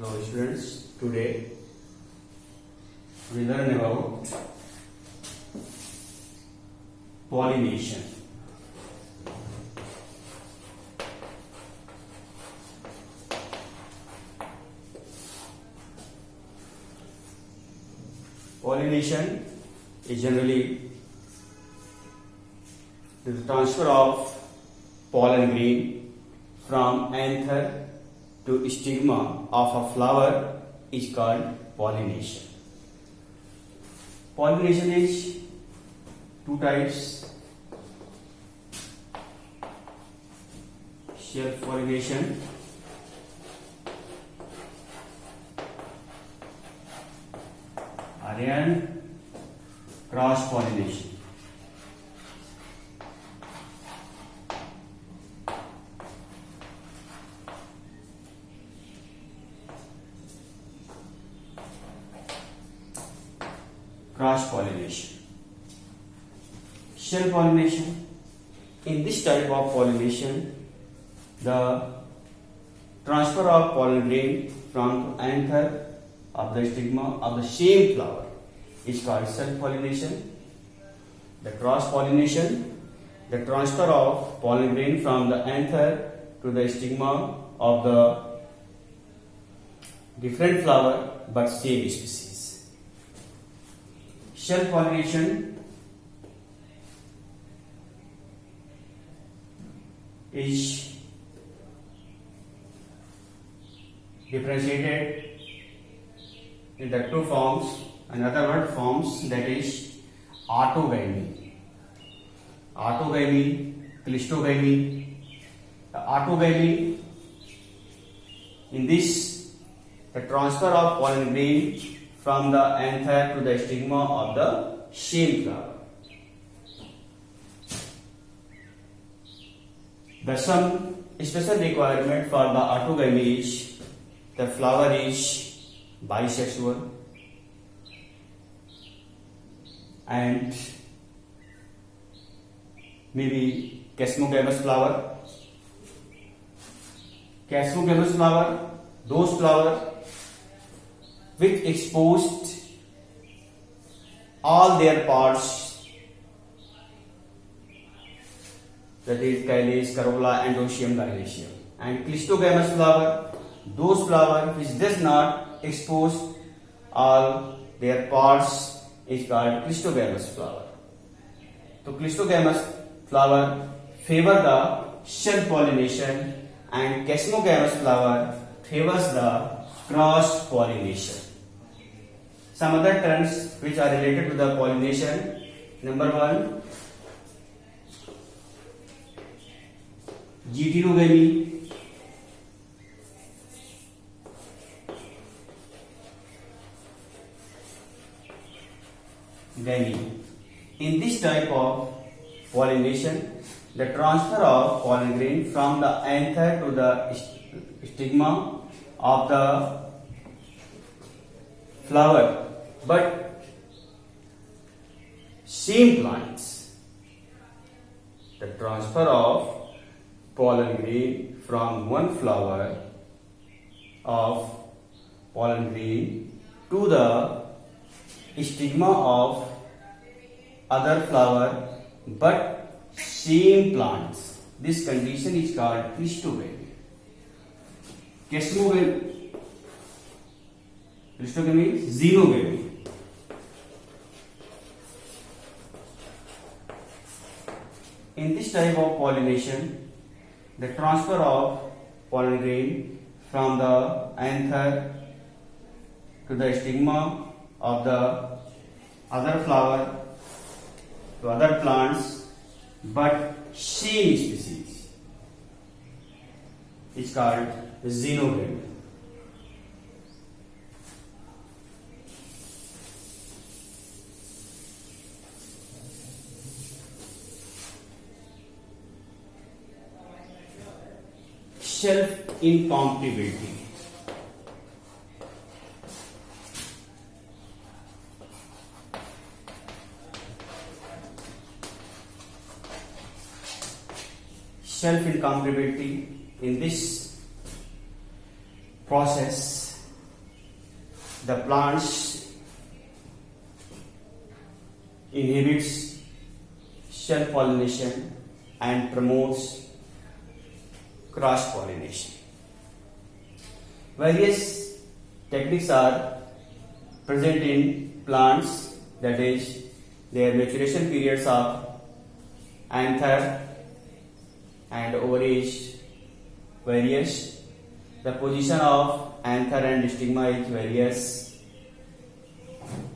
Hello students, today we learn about pollination. Pollination is generally the transfer of pollen grain from anther to stigma of a flower is called pollination. Pollination is two types: self pollination and cross pollination. Cross pollination. Self pollination. In this type of pollination, the transfer of pollen grain from anther of the stigma of the same flower is called self pollination. The cross pollination, the transfer of pollen grain from the anther to the stigma of the different flower but same species. Self pollination is differentiated in the two forms, another word forms, that is autogamy, cleistogamy. The autogamy, in this, the transfer of pollen grain from the anther to the stigma of the same flower. The some special requirement for the autogamy is the flower is bisexual and maybe casmogamous flower. Casmogamous flower, those flowers which exposed all their parts, that is calyx, corolla, androecium, dilithium. And cleistogamous flower, those flowers which does not expose all their parts is called cleistogamous flower. So cleistogamous flower favor the self pollination and casmogamous flower favors the cross pollination. Some other terms which are related to the pollination: number one, heterogamy, in this type of pollination, the transfer of pollen grain from the anther to the stigma of the flower, but same plants. The transfer of pollen grain from one flower of pollen grain to the stigma of other flower, but same plants. This condition is called cleistogamy. Cleistogamy is xenogamy. In this type of pollination, the transfer of pollen grain from the anther to the stigma of the other flower to other plants but same species is called xenogamy. Self incompatibility. Self incompatibility, in this process the plants inhibits self pollination and promotes cross pollination. Various techniques are present in plants, that is, their maturation periods of anther and ovary various. The position of anther and stigma is various.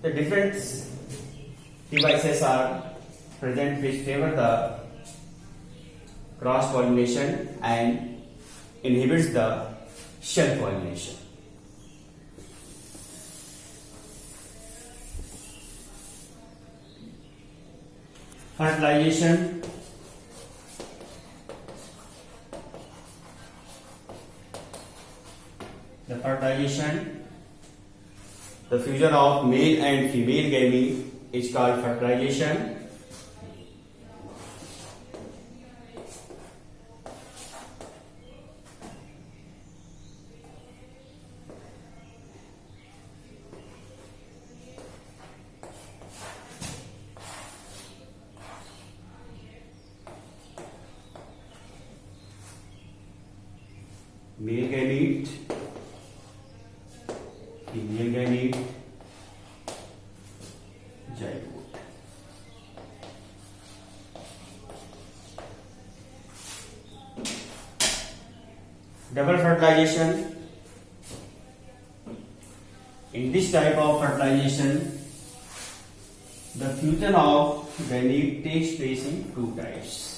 The different devices are present which favor the cross pollination and inhibits the self pollination. Fertilization. The fertilization, the fusion of male and female gamete is called fertilization. Male gamete, female gamete, zygote. Double fertilization. In this type of fertilization, the fusion of gamete takes place in two types.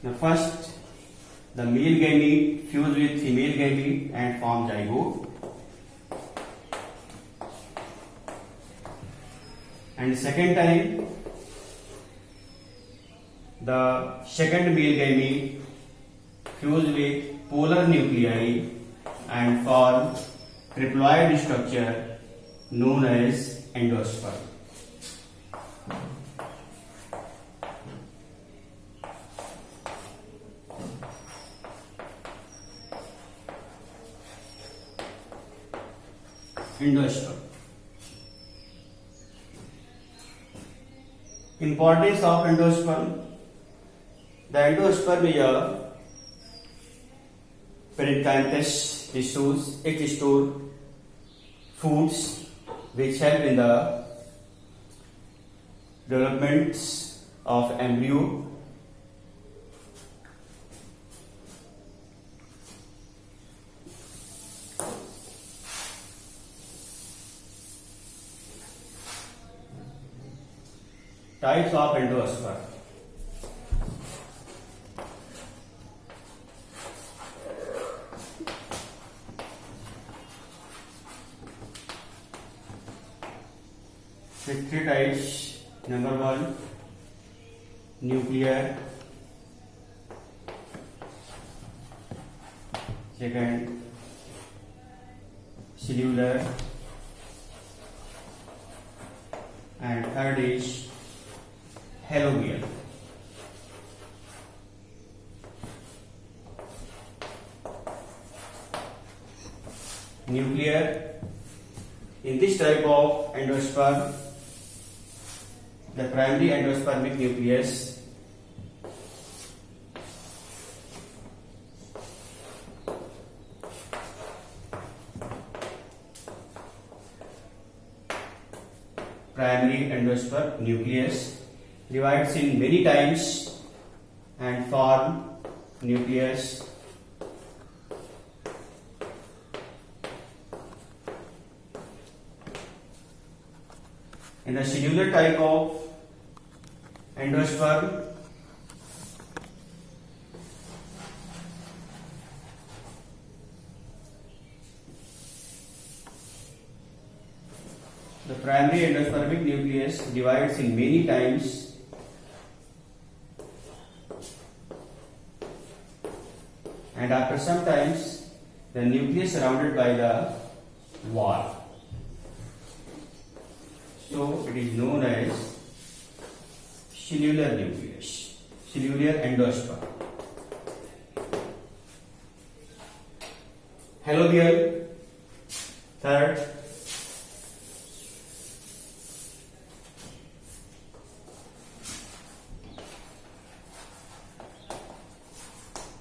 Now first, the male gamete fuse with female gamete and form zygote. And second time, the second male gamete fuse with polar nuclei and form triploid structure known as endosperm. Endosperm. Importance of endosperm. The endosperm is a parenchymatous tissues. It stores foods which help in the development of embryo. Types of endosperm. With three types. Number one, nuclear. Second, cellular. And third is halobial. Nuclear. In this type of endosperm, the primary endospermic nucleus divides in many times and form nucleus. In the cellular type of endosperm, the primary endospermic nucleus divides in many times and after some times the nucleus surrounded by the wall. So it is known as cellular nucleus, cellular endosperm. Halobial. Third,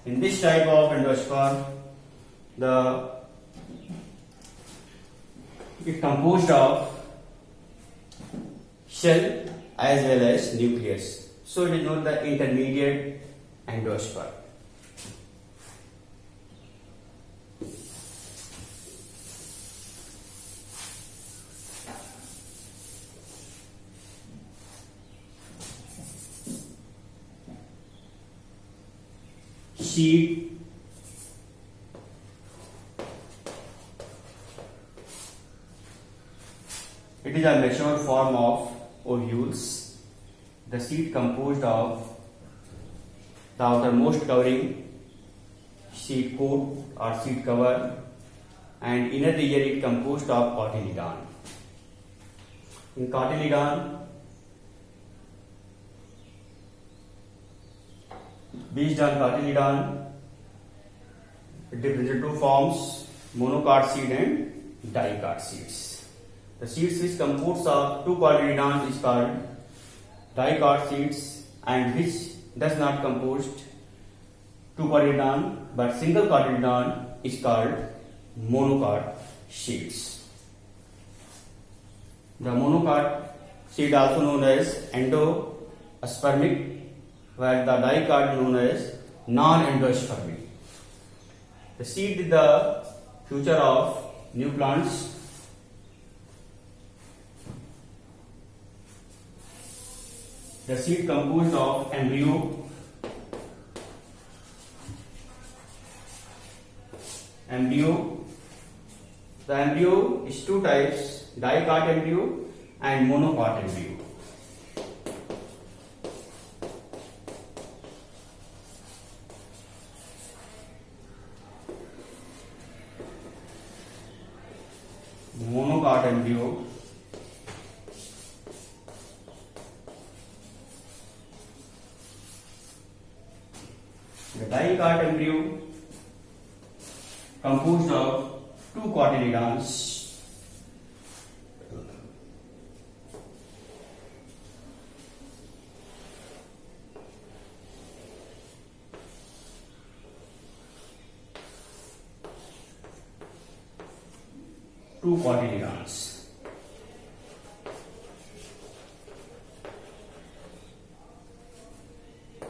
in this type of endosperm, it composed of shell as well as nucleus. So it is known the intermediate endosperm. Seed. It is a mature form of ovules. The seed composed of the outermost covering, seed coat or seed cover, and inner region it composed of cotyledon. In cotyledon, based on cotyledon, it differs into two forms: monocot seed and dicot seeds. The seeds which composed of two cotyledons is called dicot seeds, and which does not compose two cotyledon but single cotyledon is called monocot seeds. The monocot seed also known as endospermic, while the dicot known as non-endospermic. The seed is the future of new plants. The seed composed of embryo, the embryo is two types: dicot embryo and monocot embryo. Monocot embryo, the dicot embryo composed of two cotyledons. Two cotyledons.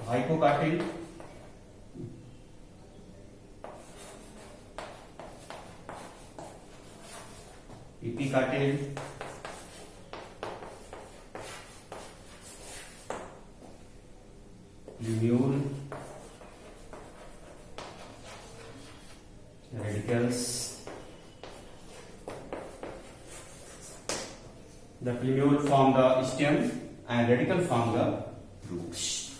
Hypocotyl, epicotyl, plumule, radicals. The plumule form the stem and radical form the roots.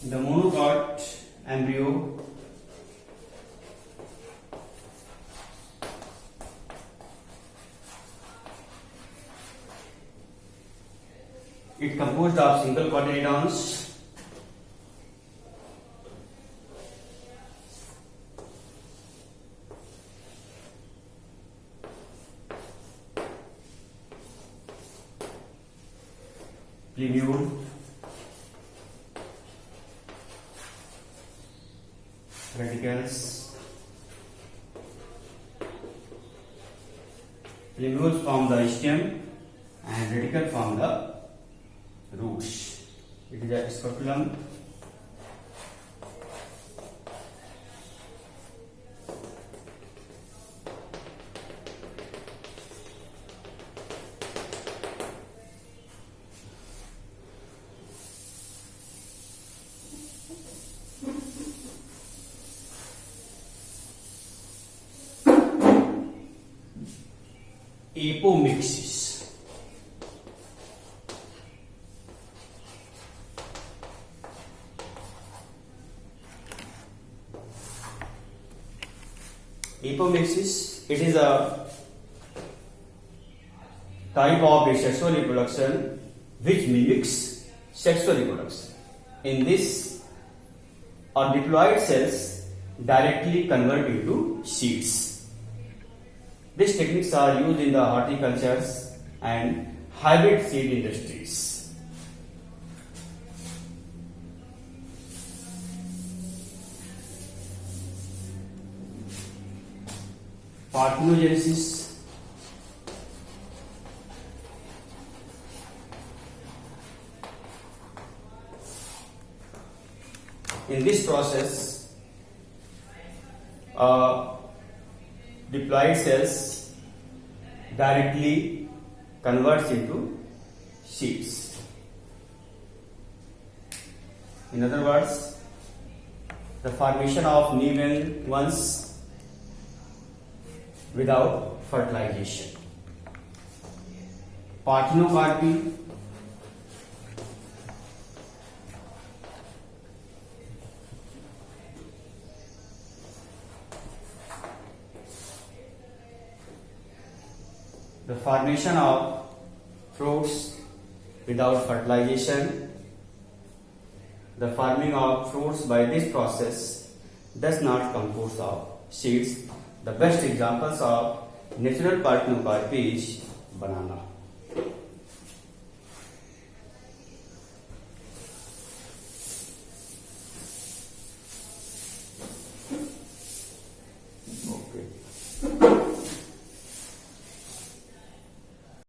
The monocot embryo it composed of single cotyledons. Plumule, radicals. Plumule form the stem and radical form the roots. It is a scapulum. Apomixis. Apomixis, it is a type of asexual reproduction which mimics sexual reproduction. In this, our diploid cells directly convert into seeds. These techniques are used in the horticultures and hybrid seed industries. Parthenogenesis. In this process, diploid cells directly converts into seeds. In other words, the formation of new young ones without fertilization. Parthenocarpy. The formation of fruits without fertilization. The forming of fruits by this process does not compose of seeds. The best examples of natural parthenocarpy is banana.